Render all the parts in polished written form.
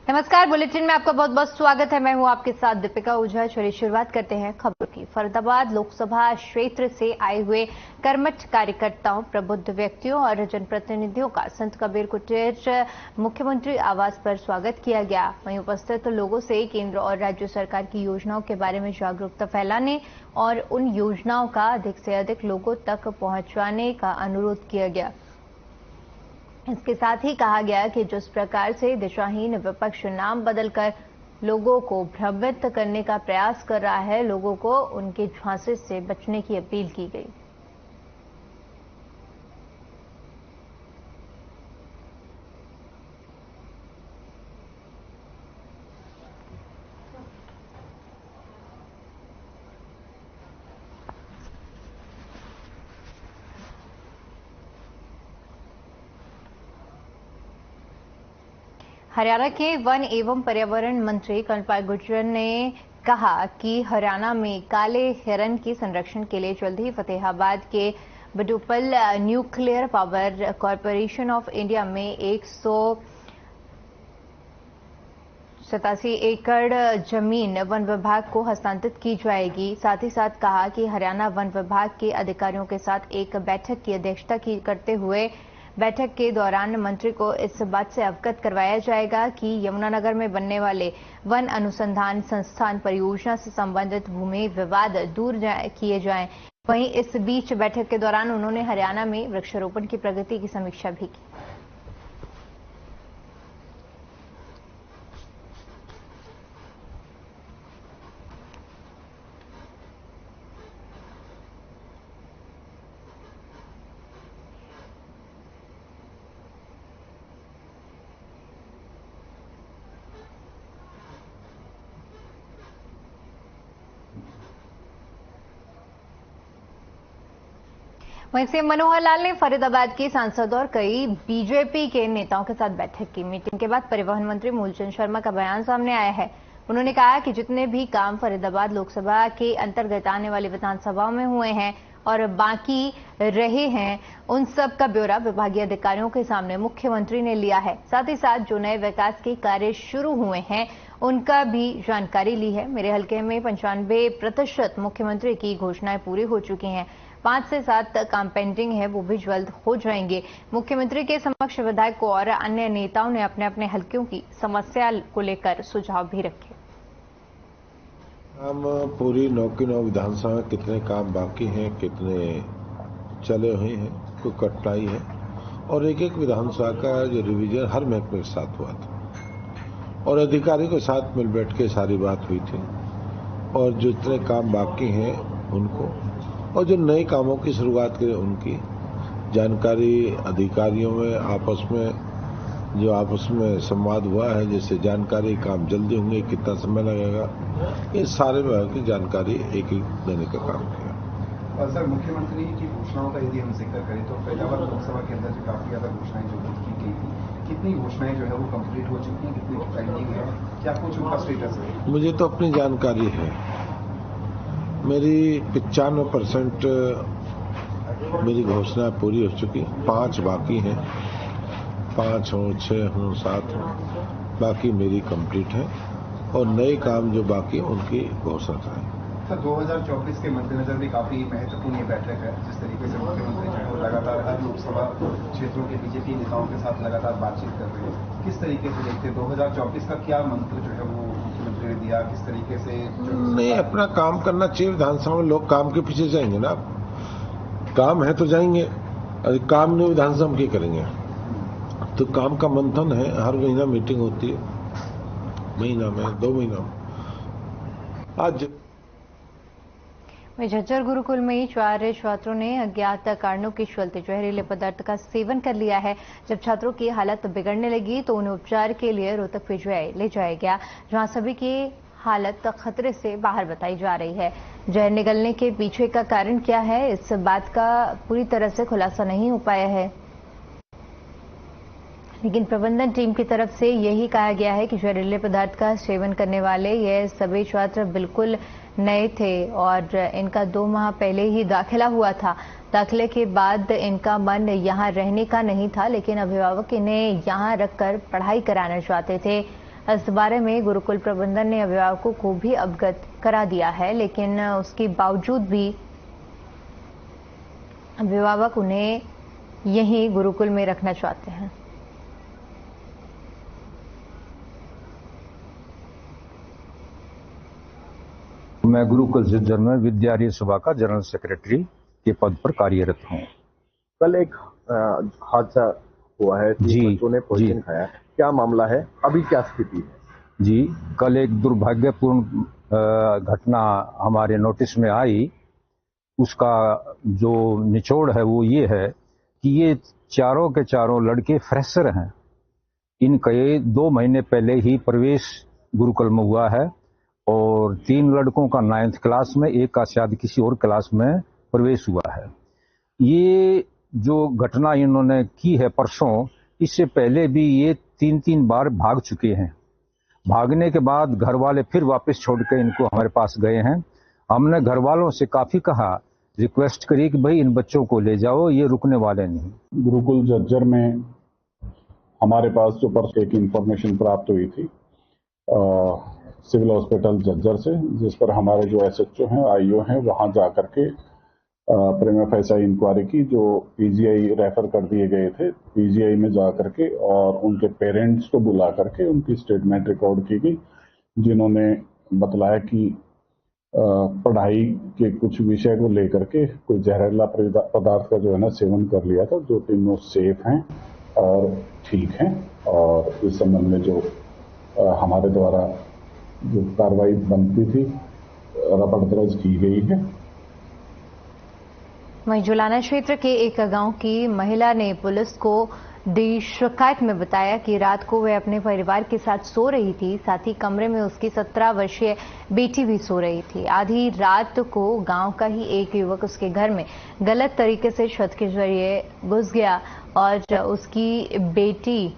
नमस्कार, बुलेटिन में आपका बहुत बहुत स्वागत है। मैं हूं आपके साथ दीपिका ओझा। चलिए शुरुआत करते हैं खबरों की। फरीदाबाद लोकसभा क्षेत्र से आए हुए कर्मठ कार्यकर्ताओं, प्रबुद्ध व्यक्तियों और जनप्रतिनिधियों का संत कबीर कुटीर मुख्यमंत्री आवास पर स्वागत किया गया। वहीं उपस्थित लोगों से केंद्र और राज्य सरकार की योजनाओं के बारे में जागरूकता फैलाने और उन योजनाओं का अधिक से अधिक लोगों तक पहुंचाने का अनुरोध किया गया। इसके साथ ही कहा गया कि जिस प्रकार से दिशाहीन विपक्ष नाम बदलकर लोगों को भ्रमित करने का प्रयास कर रहा है, लोगों को उनके झांसे से बचने की अपील की गई। हरियाणा के वन एवं पर्यावरण मंत्री कनपाल गुर्जर ने कहा कि हरियाणा में काले हिरन के संरक्षण के लिए जल्द ही फतेहाबाद के Badopal nuclear power corporation of India में 187 एकड़ जमीन वन विभाग को हस्तांतरित की जाएगी। साथ ही साथ कहा कि हरियाणा वन विभाग के अधिकारियों के साथ एक बैठक की अध्यक्षता करते हुए बैठक के दौरान मंत्री को इस बात से अवगत करवाया जाएगा कि यमुनानगर में बनने वाले वन अनुसंधान संस्थान परियोजना से संबंधित भूमि विवाद दूर किए जाएं। वहीं इस बीच बैठक के दौरान उन्होंने हरियाणा में वृक्षारोपण की प्रगति की समीक्षा भी की। वहीं सीएम मनोहर लाल ने फरीदाबाद के सांसद और कई बीजेपी के नेताओं के साथ बैठक की। मीटिंग के बाद परिवहन मंत्री मूलचंद शर्मा का बयान सामने आया है। उन्होंने कहा कि जितने भी काम फरीदाबाद लोकसभा के अंतर्गत आने वाली विधानसभाओं में हुए हैं और बाकी रहे हैं, उन सब का ब्यौरा विभागीय अधिकारियों के सामने मुख्यमंत्री ने लिया है। साथ ही साथ जो नए विकास के कार्य शुरू हुए हैं उनका भी जानकारी ली है। मेरे हल्के में 95% मुख्यमंत्री की घोषणाएं पूरी हो चुकी हैं। 5 से 7 काम पेंडिंग है, वो भी जल्द हो जाएंगे। मुख्यमंत्री के समक्ष विधायकों और अन्य नेताओं ने अपने अपने हल्कों की समस्या को लेकर सुझाव भी रखे। हम पूरी 9 की 9 विधानसभा में कितने काम बाकी हैं, कितने चले हुए हैं, कोई कठिनाई है, और एक एक विधानसभा का जो रिवीजन हर महकमे के साथ हुआ था और अधिकारियों के साथ मिल बैठ के सारी बात हुई थी। और जितने काम बाकी हैं उनको और जो नए कामों की शुरुआत करें उनकी जानकारी अधिकारियों में आपस में संवाद हुआ है। जैसे जानकारी काम जल्दी होंगे, कितना समय लगेगा, ये सारे विभाग की जानकारी एक एक देने का काम किया। और सर, मुख्यमंत्री की घोषणाओं का यदि हम जिक्र करें तो फरीदाबाद लोकसभा के अंदर जो काफी ज्यादा घोषणाएं जो की गई थी, कितनी घोषणाएं जो है वो कंप्लीट हो चुकी हैं, कितनी पेंडिंग है, क्या कुछ उनका स्टेटस है? मुझे तो अपनी जानकारी है, मेरी 95% मेरी घोषणा पूरी हो चुकी, 5 बाकी हैं, 5 हो, 6 हो, 7 हो, बाकी मेरी कंप्लीट है और नए काम जो बाकी उनकी घोषणा करें। सर, 2024 के मद्देनजर भी काफी महत्वपूर्ण ये बैठक है। जिस तरीके से मुख्यमंत्री जो है वो लगातार हर लोकसभा क्षेत्रों के बीजेपी नेताओं के साथ लगातार बातचीत कर रहे हैं, किस तरीके से देखते हैं 2024 का क्या मंत्र जो है वो मुख्यमंत्री ने दिया, किस तरीके से? नहीं, अपना काम करना चाहिए। विधानसभा में लोग काम के पीछे जाएंगे ना, काम है तो जाएंगे, अरे काम नहीं विधानसभा में क्या करेंगे? तो काम का मंथन है, हर महीना मीटिंग होती है, महीना में 2 महीना में। आज झज्जर गुरुकुल में 4 छात्रों ने अज्ञात कारणों के चलते जहरीले पदार्थ का सेवन कर लिया है। जब छात्रों की हालत बिगड़ने लगी तो उन्हें उपचार के लिए रोहतक ले जाया गया, जहां सभी की हालत खतरे से बाहर बताई जा रही है। जहर निकलने के पीछे का कारण क्या है, इस बात का पूरी तरह से खुलासा नहीं हो पाया है, लेकिन प्रबंधन टीम की तरफ से यही कहा गया है कि जहरीले पदार्थ का सेवन करने वाले ये सभी छात्र बिल्कुल नए थे और इनका 2 माह पहले ही दाखिला हुआ था। दाखिले के बाद इनका मन यहाँ रहने का नहीं था, लेकिन अभिभावक इन्हें यहाँ रखकर पढ़ाई कराना चाहते थे। इस बारे में गुरुकुल प्रबंधन ने अभिभावकों को भी अवगत करा दिया है, लेकिन उसके बावजूद भी अभिभावक उन्हें यहीं गुरुकुल में रखना चाहते हैं। मैं गुरुकुल झज्जर में विद्यार्थी सभा का जनरल सेक्रेटरी के पद पर कार्यरत हूँ। कल एक हादसा हुआ है, बच्चों ने पॉइजन खाया, क्या मामला है, अभी क्या स्थिति है? जी, कल एक दुर्भाग्यपूर्ण घटना हमारे नोटिस में आई। उसका जो निचोड़ है वो ये है कि ये चारों के चारों लड़के फ्रेशर हैं। इनके 2 महीने पहले ही प्रवेश गुरुकुल में हुआ है और 3 लड़कों का 9th क्लास में, एक का शायद किसी और क्लास में प्रवेश हुआ है। ये जो घटना इन्होंने की है परसों, इससे पहले भी ये 3 बार भाग चुके हैं। भागने के बाद घर वाले फिर वापस छोड़ के इनको हमारे पास गए हैं। हमने घर वालों से काफी कहा, रिक्वेस्ट करी कि भाई इन बच्चों को ले जाओ, ये रुकने वाले नहीं। गुरुकुल झज्जर में हमारे पास जो परसों एक इंफॉर्मेशन प्राप्त हुई थी सिविल हॉस्पिटल झज्जर से, जिस पर हमारे जो एसएचओ हैं, आईओ हैं, वहां जाकर के प्रीमा फेसाई इंक्वायरी की, जो पीजीआई रेफर कर दिए गए थे। पीजीआई में जाकर के और उनके पेरेंट्स को बुला करके उनकी स्टेटमेंट रिकॉर्ड की गई, जिन्होंने बतलाया कि पढ़ाई के कुछ विषय को लेकर के कोई जहरीला पदार्थ का जो है ना सेवन कर लिया था। जो तीनों सेफ हैं और ठीक हैं और इस संबंध में जो हमारे द्वारा जो कार्रवाई बनती थी रपट दर्ज की गई है। वहीं जुलाना क्षेत्र के एक गांव की महिला ने पुलिस को दी शिकायत में बताया कि रात को वह अपने परिवार के साथ सो रही थी, साथ ही कमरे में उसकी 17 वर्षीय बेटी भी सो रही थी। आधी रात को गांव का ही एक युवक उसके घर में गलत तरीके से छत के जरिए घुस गया और उसकी बेटी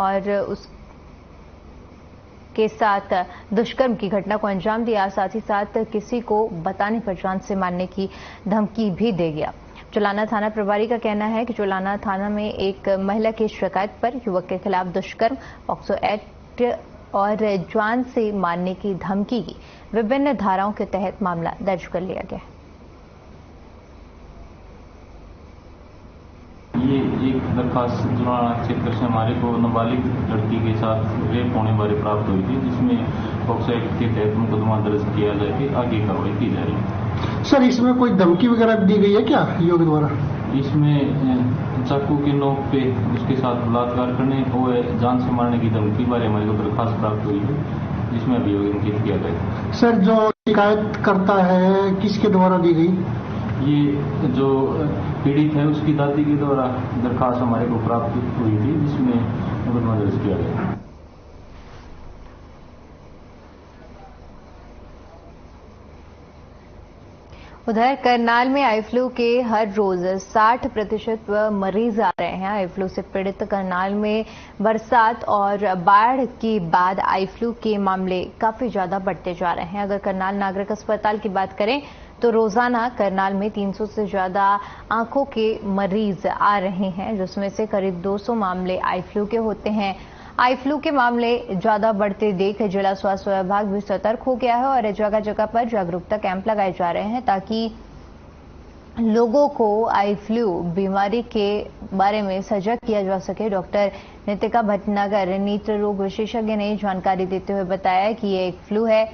और उसके साथ दुष्कर्म की घटना को अंजाम दिया, साथ ही साथ किसी को बताने पर जान से मारने की धमकी भी दे गया। जुलाना थाना प्रभारी का कहना है कि जुलाना थाना में एक महिला की शिकायत पर युवक के खिलाफ दुष्कर्म, पॉक्सो एक्ट और जान से मारने की धमकी की विभिन्न धाराओं के तहत मामला दर्ज कर लिया गया है। ये एक दरखास्त जुलाना क्षेत्र से हमारे को नाबालिग लड़की के साथ रेप होने वाली प्राप्त हुई थी, जिसमें पॉक्सो एक्ट के तहत मुकदमा दर्ज किया जाके आगे कार्रवाई की जा रही है। सर, इसमें कोई धमकी वगैरह दी गई है क्या युवक द्वारा? इसमें चाकू के नोक पे उसके साथ बलात्कार करने और जान से मारने की धमकी बारे हमारे को दरखास्त प्राप्त हुई है, जिसमें अभियोग अंकित किया गया। सर, जो शिकायत करता है किसके द्वारा दी गई? ये जो पीड़ित है उसकी दादी के द्वारा दरखास्त हमारे को प्राप्त हुई थी, जिसमें मुकदमा दर्ज किया गया। उधर करनाल में आई फ्लू के हर रोज 60% मरीज आ रहे हैं। आई फ्लू से पीड़ित करनाल में बरसात और बाढ़ के बाद आई फ्लू के मामले काफी ज्यादा बढ़ते जा रहे हैं। अगर करनाल नागरिक अस्पताल की बात करें तो रोजाना करनाल में 300 से ज्यादा आंखों के मरीज आ रहे हैं, जिसमें से करीब 200 मामले आई फ्लू के होते हैं। आई फ्लू के मामले ज्यादा बढ़ते देख जिला स्वास्थ्य विभाग भी सतर्क हो गया है और जगह जगह पर जागरूकता कैंप लगाए जा रहे हैं ताकि लोगों को आई फ्लू बीमारी के बारे में सजग किया जा सके। डॉक्टर नितिका भटनागर नेत्र रोग विशेषज्ञ ने जानकारी देते हुए बताया कि ये एक फ्लू है,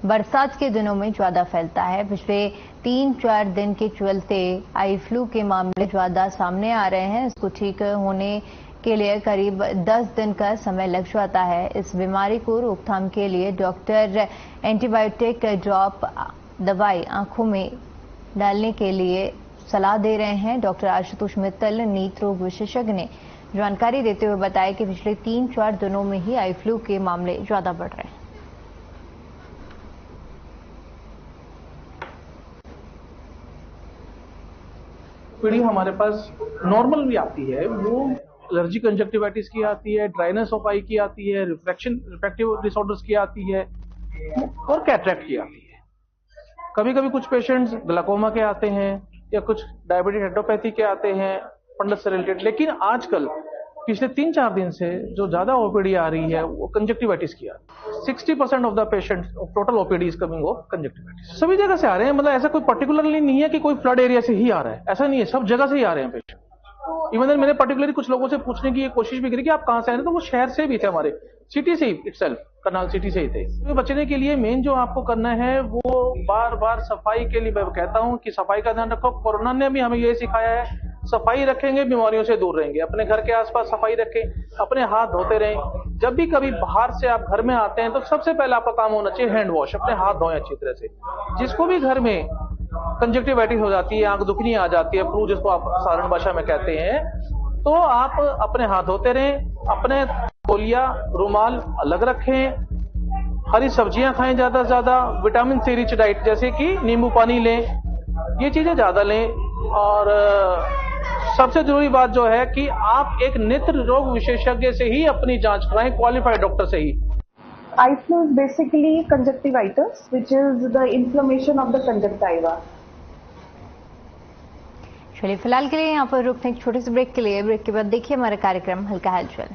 बरसात के दिनों में ज्यादा फैलता है। पिछले 3-4 दिन के चलते आई फ्लू के मामले ज्यादा सामने आ रहे हैं। इसको ठीक होने के लिए करीब 10 दिन का समय लग जाता है। इस बीमारी को रोकथाम के लिए डॉक्टर एंटीबायोटिक ड्रॉप दवाई आंखों में डालने के लिए सलाह दे रहे हैं। डॉक्टर आशुतोष मित्तल नेत्र रोग विशेषज्ञ ने जानकारी देते हुए बताया कि पिछले 3-4 दिनों में ही आई फ्लू के मामले ज्यादा बढ़ रहे हैं। पीढ़ी हमारे पास नॉर्मल भी आती है, वो एलर्जी कंजक्टिवाइटिस की आती है, ड्राइनेस ऑफ आई की आती है, रिफ्रैक्टिव डिसऑर्डर्स की आती है और कैटरेक्ट की आती है। कभी कभी कुछ पेशेंट्स ग्लाकोमा के आते हैं या कुछ डायबिटिक रेटिनोपैथी के आते हैं, फंडस से रिलेटेड। लेकिन आजकल पिछले 3-4 दिन से जो ज्यादा ओपीडी आ रही है वो कंजक्टिवाइटिस की आ रही है। 60% of the patient total OPD is coming of conjunctivitis. सभी जगह से आ रहे हैं, मतलब ऐसा कोई पर्टिकुलरली नहीं है कि कोई फ्लड एरिया से ही आ रहा है, ऐसा नहीं है, सब जगह से ही आ रहे हैं पेशेंट। इवन मैंने पर्टिकुलरली कुछ लोगों से पूछने की कोशिश भी करी कि आप कहां से आ रहे हैं, तो वो शहर से भी थे, हमारे सिटी से ही इटसेल्फ, करनाल सिटी से ही थे। तो बचने के लिए मेन जो आपको करना है वो बार बार सफाई के लिए मैं कहता हूं कि सफाई का ध्यान रखो। कोरोना ने भी हमें ये सिखाया है, सफाई रखेंगे बीमारियों से दूर रहेंगे। अपने घर के आसपास सफाई रखें, अपने हाथ धोते रहें। जब भी कभी बाहर से आप घर में आते हैं तो सबसे पहले आपका काम होना चाहिए हैंड वॉश, अपने हाथ धोएं अच्छी तरह से। जिसको भी घर में कंजक्टिवाइटिस हो जाती है, आंख दुखनी आ जाती है, फ्लू जिसको आप साधारण भाषा में कहते हैं, तो आप अपने हाथ धोते रहें, अपने तौलिया रुमाल अलग रखें, हरी सब्जियां खाएं ज्यादा से ज्यादा, विटामिन सी रिच डाइट जैसे कि नींबू पानी लें, ये चीजें ज्यादा लें। और सबसे जरूरी बात जो है कि आप एक नेत्र रोग विशेषज्ञ से ही अपनी जांच कराएं, क्वालिफाइड डॉक्टर से ही। Eye flu is basically conjunctivitis, which is the inflammation of the conjunctiva. चलिए फिलहाल के लिए यहाँ पर रुकते हैं एक छोटे से ब्रेक के लिए। ब्रेक के बाद देखिए हमारा कार्यक्रम हल्का हलचल।